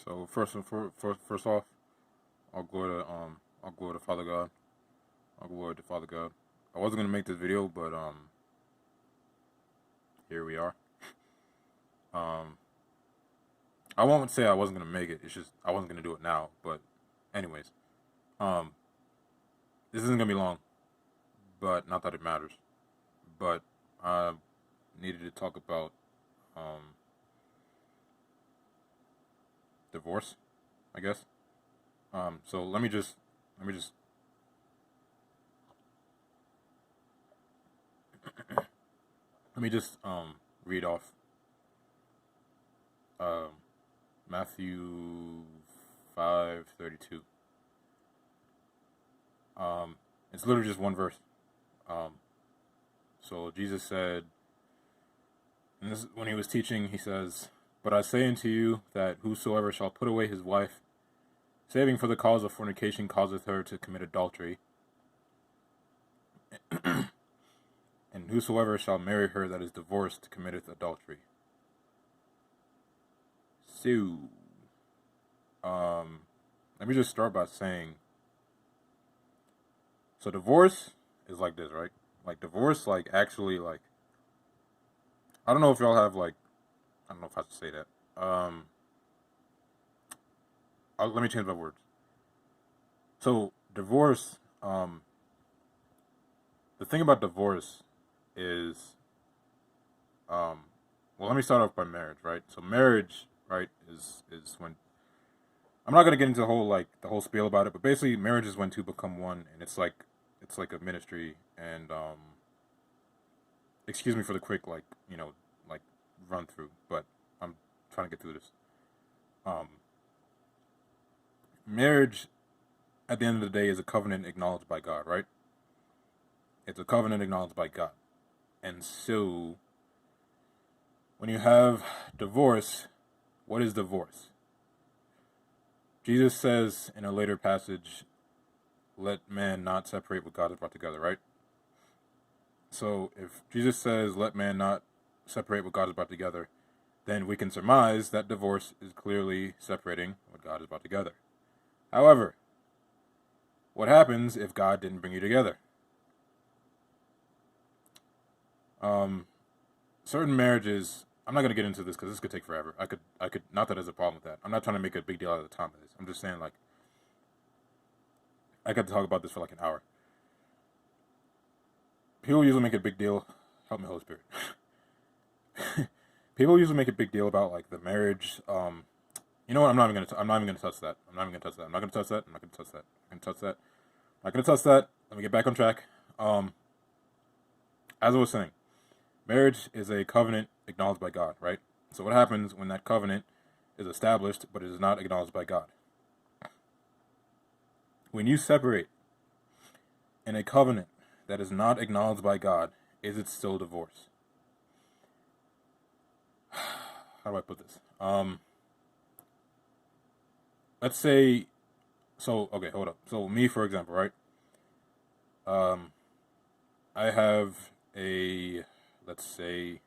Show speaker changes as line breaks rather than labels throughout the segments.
So first off, I'll glory to Father God. I'll glory to Father God. I wasn't gonna make this video, but here we are. Um, I won't say I wasn't gonna make it. It's just I wasn't gonna do it now. But anyways, um, this isn't gonna be long, but not that it matters. But I needed to talk about um divorce, I guess. So let me just read off um Matthew 5:32. It's literally just one verse. Um, so Jesus said, and this when he was teaching, he says, "But I say unto you that whosoever shall put away his wife, saving for the cause of fornication, causeth her to commit adultery, and whosoever shall marry her that is divorced committeth adultery." So, um, let me just start by saying, so divorce is like this, right? Like divorce, like actually, like I don't know if y'all have like I don't know if I should say that. Let me change my words. So divorce, the thing about divorce is, well, let me start off by marriage, right? So marriage, right, is when I'm not gonna get into the whole spiel about it, but basically marriage is when two become one, and it's like a ministry, and excuse me for the quick like run through, but I'm trying to get through this. Um, Marriage at the end of the day is a covenant acknowledged by God, right? It's a covenant acknowledged by God. And so when you have divorce, what is divorce? Jesus says in a later passage, let man not separate what God has brought together, right? So if Jesus says, let man not separate what God has brought together, then we can surmise that divorce is clearly separating what God has brought together. However, what happens if God didn't bring you together? Certain marriages, I'm not going to get into this because this could take forever. Not that there's a problem with that. I'm not trying to make a big deal out of the time of this. I'm just saying, like, I could talk about this for like an hour. People usually make a big deal. Help me, Holy Spirit. People usually make a big deal about like the marriage. You know what? I'm not even gonna touch that. I'm not even gonna touch that. I'm not gonna touch that. I'm not gonna touch that. I'm gonna touch that. I'm not gonna touch that. Let me get back on track. As I was saying, marriage is a covenant acknowledged by God, right? So what happens when that covenant is established but it is not acknowledged by God? When you separate in a covenant that is not acknowledged by God, is it still divorce? How do I put this? Let's say, so okay, hold up. So me, for example, right? Um, I have a, let's say,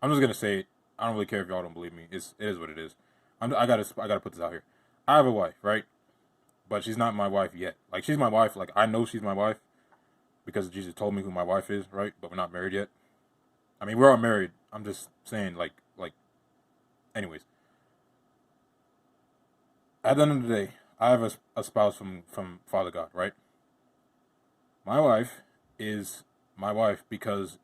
I'm just gonna say it. I don't really care if y'all don't believe me. It is what it is. I gotta put this out here. I have a wife, right? But she's not my wife yet. Like she's my wife. Like I know she's my wife because Jesus told me who my wife is, right? But we're not married yet. I mean, we're all married. I'm just saying, anyways. At the end of the day, I have a spouse from Father God, right? My wife is my wife because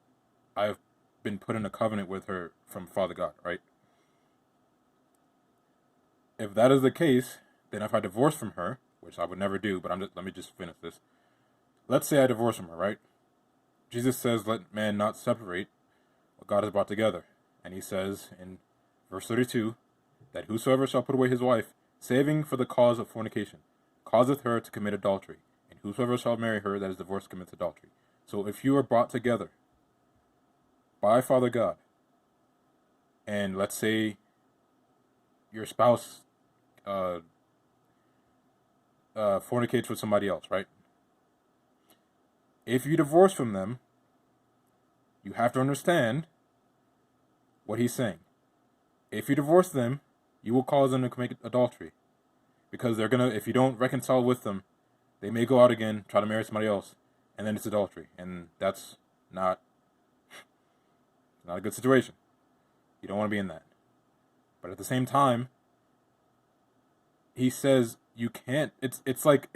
I've been put in a covenant with her from Father God, right? If that is the case, then if I divorce from her, which I would never do, but let me just finish this. Let's say I divorce from her, right? Jesus says, let man not separate what God has brought together. And he says in verse 32 that whosoever shall put away his wife, saving for the cause of fornication, causeth her to commit adultery. And whosoever shall marry her that is divorced commits adultery. So if you are brought together by Father God, and let's say your spouse fornicates with somebody else, right? If you divorce from them, you have to understand what he's saying. If you divorce them, you will cause them to commit adultery. Because they're gonna, if you don't reconcile with them, they may go out again, try to marry somebody else, and then it's adultery. And that's not a good situation. You don't want to be in that. But at the same time, he says you can't. It's like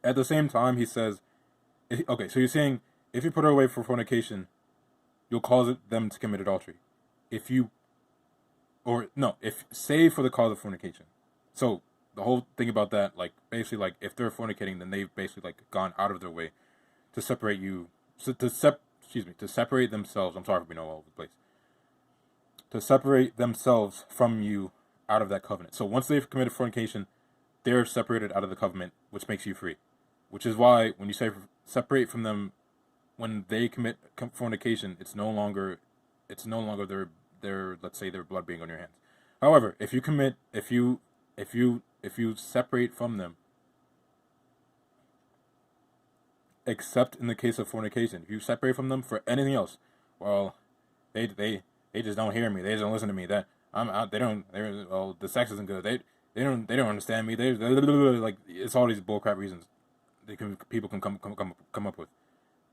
at the same time he says, okay, so you're saying if you put her away for fornication, you'll cause them to commit adultery. If you, or no, if say for the cause of fornication. So the whole thing about that, like basically, like if they're fornicating, then they've basically like gone out of their way to separate you, to separate themselves. I'm sorry for being all over the place. To separate themselves from you out of that covenant. So once they've committed fornication, they're separated out of the covenant, which makes you free. Which is why when you say separate from them, when they commit fornication, it's no longer their let's say their blood being on your hands. However, if you separate from them, except in the case of fornication, if you separate from them for anything else, well, they just don't hear me. They just don't listen to me. That the sex isn't good. They don't understand me. They like, it's all these bullcrap reasons people can come up with.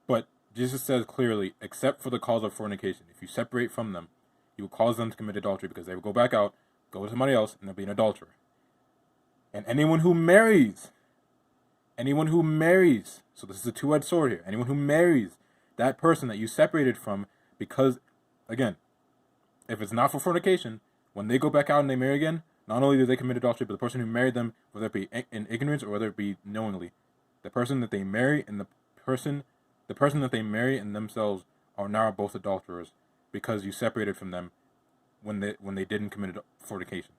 But Jesus says clearly, except for the cause of fornication, if you separate from them, you will cause them to commit adultery, because they will go back out, go to somebody else, and they'll be an adulterer. And anyone who marries, so this is a two-edged sword here, anyone who marries that person that you separated from, because, again, if it's not for fornication, when they go back out and they marry again, not only do they commit adultery, but the person who married them, whether it be in ignorance or whether it be knowingly, the person that they marry and the person that they marry and themselves are now both adulterers, because you separated from them when they didn't commit fornication.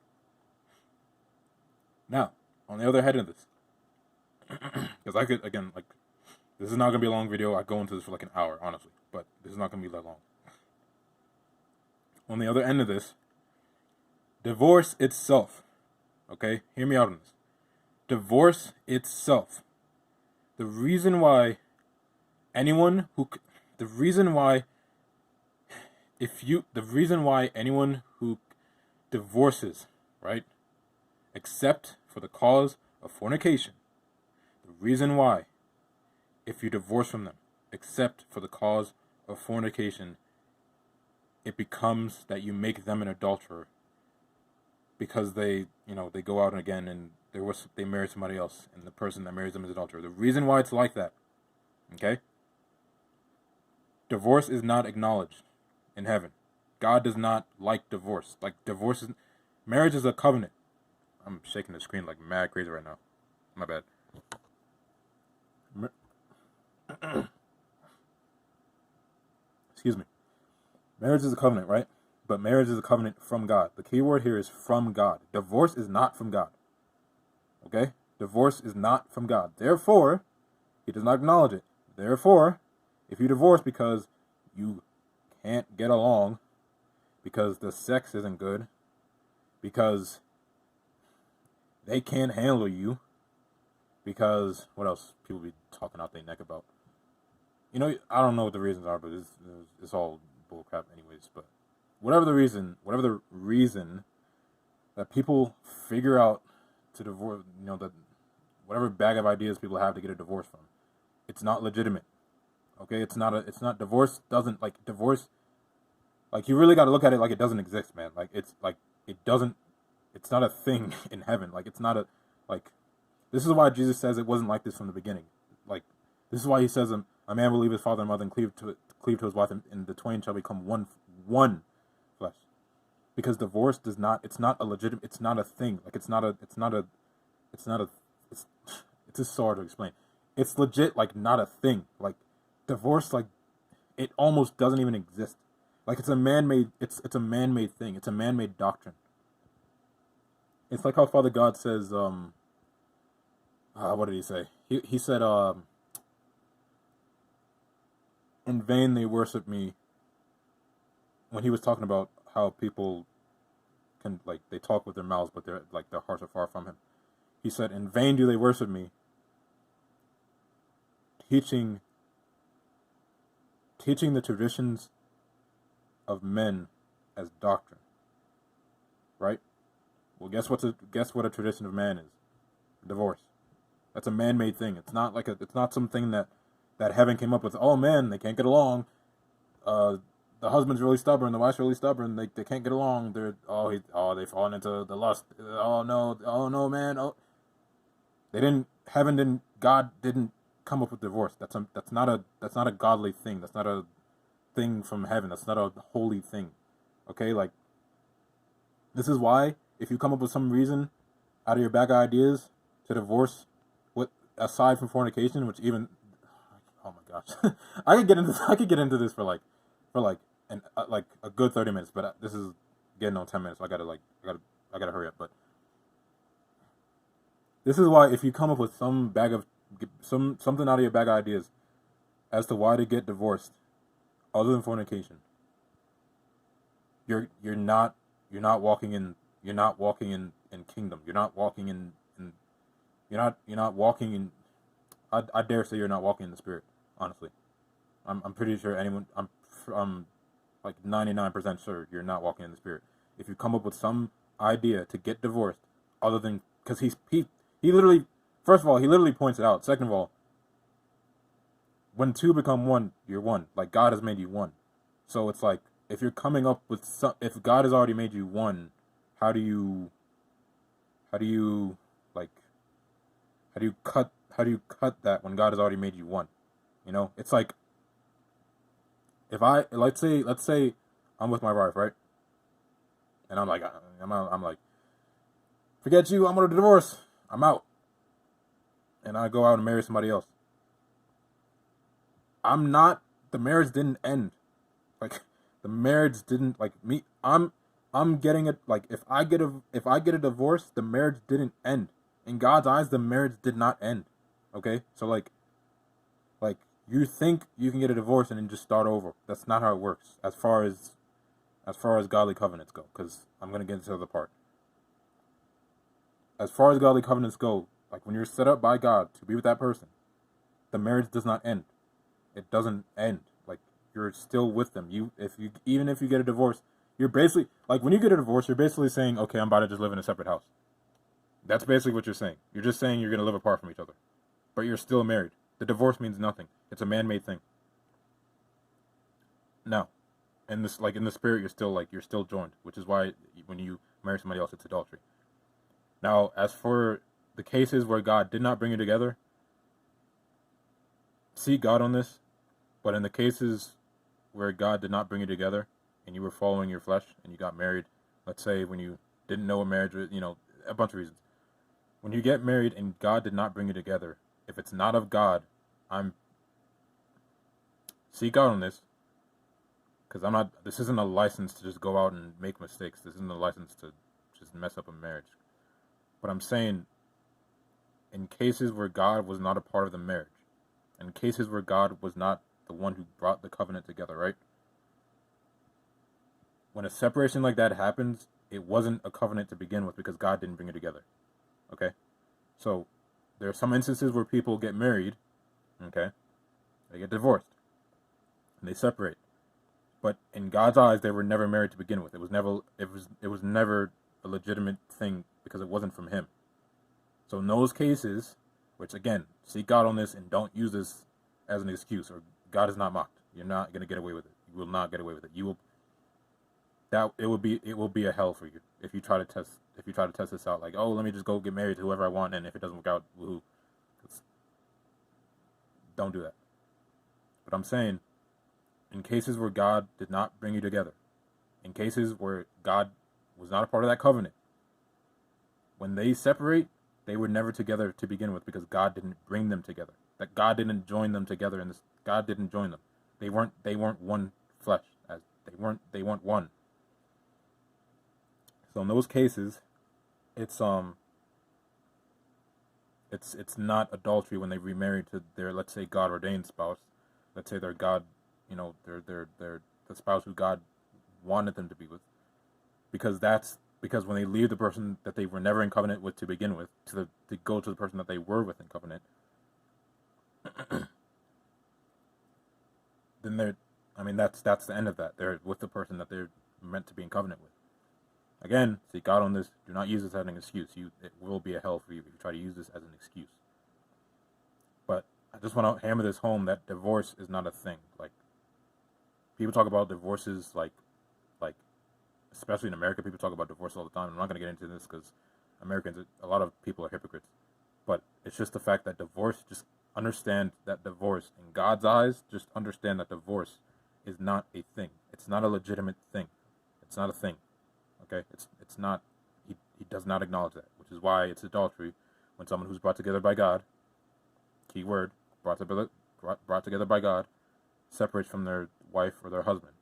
Now, on the other hand of this, because I could, again, like, this is not going to be a long video. I go into this for like an hour, honestly, but this is not going to be that long. On the other end of this, divorce itself, okay? Hear me out on this. Divorce itself. The reason why anyone who divorces, right, except for the cause of fornication, the reason why, if you divorce from them, except for the cause of fornication, it becomes that you make them an adulterer, because they go out again and they marry somebody else, and the person that marries them is an adulterer. The reason why it's like that, okay? Divorce is not acknowledged in heaven. God does not like divorce. Like, marriage is a covenant. I'm shaking the screen like mad crazy right now. My bad. Excuse me. Marriage is a covenant, right? But marriage is a covenant from God. The key word here is from God. Divorce is not from God. Okay? Divorce is not from God. Therefore, he does not acknowledge it. Therefore, if you divorce because you can't get along, because the sex isn't good, because they can't handle you, because what else people be talking out their neck about? I don't know what the reasons are, but it's all bullcrap anyways. But whatever the reason that people figure out to divorce, that whatever bag of ideas people have to get a divorce from, it's not legitimate. Okay, it's not divorce doesn't, like, divorce, like, you really got to look at it like it doesn't exist, man. Like, it's not a thing in heaven. Like, it's not like, this is why Jesus says it wasn't like this from the beginning. Like, this is why he says a man will leave his father and mother and cleave to his wife, and the twain shall become one flesh. Because divorce it's not a legitimate, it's not a thing. Like, it's just so hard to explain. It's legit, like, not a thing. Like, divorce, like, it almost doesn't even exist. Like, it's a man-made thing. It's a man-made doctrine. It's like how Father God says, what did he say? He said, in vain they worship me, when he was talking about how people can, like, they talk with their mouths, but their hearts are far from him. He said, in vain do they worship me, teaching the traditions of men as doctrine. right? Well, guess what a tradition of man is? Divorce. That's a man-made thing. It's not like it's not something that heaven came up with. Oh man, they can't get along. The husband's really stubborn. The wife's really stubborn. They can't get along. They've fallen into the lust. Oh no, man. Oh, they didn't. Heaven didn't. God didn't come up with divorce. That's not a godly thing. That's not a thing from heaven. That's not a holy thing. Okay, like this is why if you come up with some reason out of your bag of ideas to divorce, with aside from fornication, which even, oh my gosh, I could get into this for like like a good 30 minutes, but this is getting on 10 minutes. So I gotta hurry up. But this is why if you come up with something out of your bag of ideas as to why to get divorced, other than fornication, you're not walking in kingdom. You're not walking in you're not walking in. I dare say you're not walking in the spirit. Honestly, I'm pretty sure I'm like 99% sure you're not walking in the spirit. If you come up with some idea to get divorced, other than because he literally, first of all, he literally points it out. Second of all, when two become one, you're one. Like God has made you one. So it's like if you're coming up with if God has already made you one, how do you cut that when God has already made you one? You know, it's like if let's say I'm with my wife, right? And I'm like, forget you, I'm gonna divorce. I'm out. And I go out and marry somebody else. The marriage didn't end. Like the marriage didn't like me. I'm getting it. Like if I get a divorce, the marriage didn't end. In God's eyes, the marriage did not end. Okay, so like you think you can get a divorce and then just start over. That's not how it works. As far as godly covenants go, because I'm gonna get into the other part. As far as godly covenants go, like when you're set up by God to be with that person, the marriage does not end. It doesn't end. Like you're still with them. Even if you get a divorce, you're basically like when you get a divorce, you're basically saying, okay, I'm about to just live in a separate house. That's basically what you're saying. You're just saying you're gonna live apart from each other, but you're still married. The divorce means nothing. It's a man-made thing. Now, in the spirit, you're still joined, which is why when you marry somebody else, it's adultery. Now, as for the cases where God did not bring you together, seek God on this. But in the cases where God did not bring you together and you were following your flesh and you got married, let's say when you didn't know what marriage was, a bunch of reasons. When you get married and God did not bring you together, if it's not of God, seek out on this, because this isn't a license to just go out and make mistakes. This isn't a license to just mess up a marriage. But I'm saying, in cases where God was not a part of the marriage, in cases where God was not the one who brought the covenant together, right? When a separation like that happens, it wasn't a covenant to begin with because God didn't bring it together. Okay? So, there are some instances where people get married, okay? They get divorced. And they separate. But in God's eyes, they were never married to begin with. It was never a legitimate thing because it wasn't from Him. So in those cases, which again, seek God on this and don't use this as an excuse, or God is not mocked. You're not going to get away with it. You will not get away with it. It will be a hell for you if you try to test this out. Like, oh, let me just go get married to whoever I want, and if it doesn't work out, woohoo. Don't do that. But I'm saying, in cases where God did not bring you together, in cases where God was not a part of that covenant, when they separate, they were never together to begin with because God didn't bring them together. That God didn't join them together, and God didn't join them. They weren't one flesh. They weren't one. So in those cases, it's not adultery when they remarry to their, let's say, God ordained spouse. Let's say they're God, they're the spouse who God wanted them to be with, because when they leave the person that they were never in covenant with to begin with to go to the person that they were with in covenant, then that's the end of that. They're with the person that they're meant to be in covenant with. Again, seek God on this. Do not use this as an excuse. It will be a hell for you if you try to use this as an excuse. But I just want to hammer this home that divorce is not a thing. Like, people talk about divorces like, especially in America, people talk about divorce all the time. I'm not going to get into this because Americans, a lot of people are hypocrites. But it's just the fact that divorce, just understand that divorce, in God's eyes, just understand that divorce is not a thing. It's not a legitimate thing. It's not a thing. Okay? It's not, he does not acknowledge that, which is why it's adultery when someone who's brought together by God, key word, brought together by God, separates from their wife or their husband,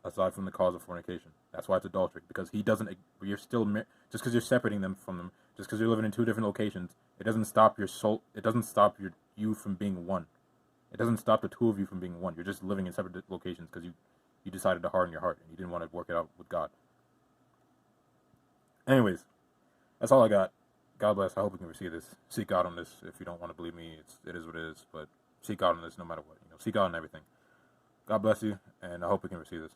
aside from the cause of fornication. That's why it's adultery, because he doesn't, you're still, just because you're separating them from them, just because you're living in two different locations, it doesn't stop your soul, it doesn't stop you from being one. It doesn't stop the two of you from being one. You're just living in separate locations because you decided to harden your heart and you didn't want to work it out with God. Anyways, that's all I got. God bless. I hope we can receive this. Seek God on this. If you don't want to believe me, it is what it is. But seek God on this no matter what. Seek God on everything. God bless you, and I hope we can receive this.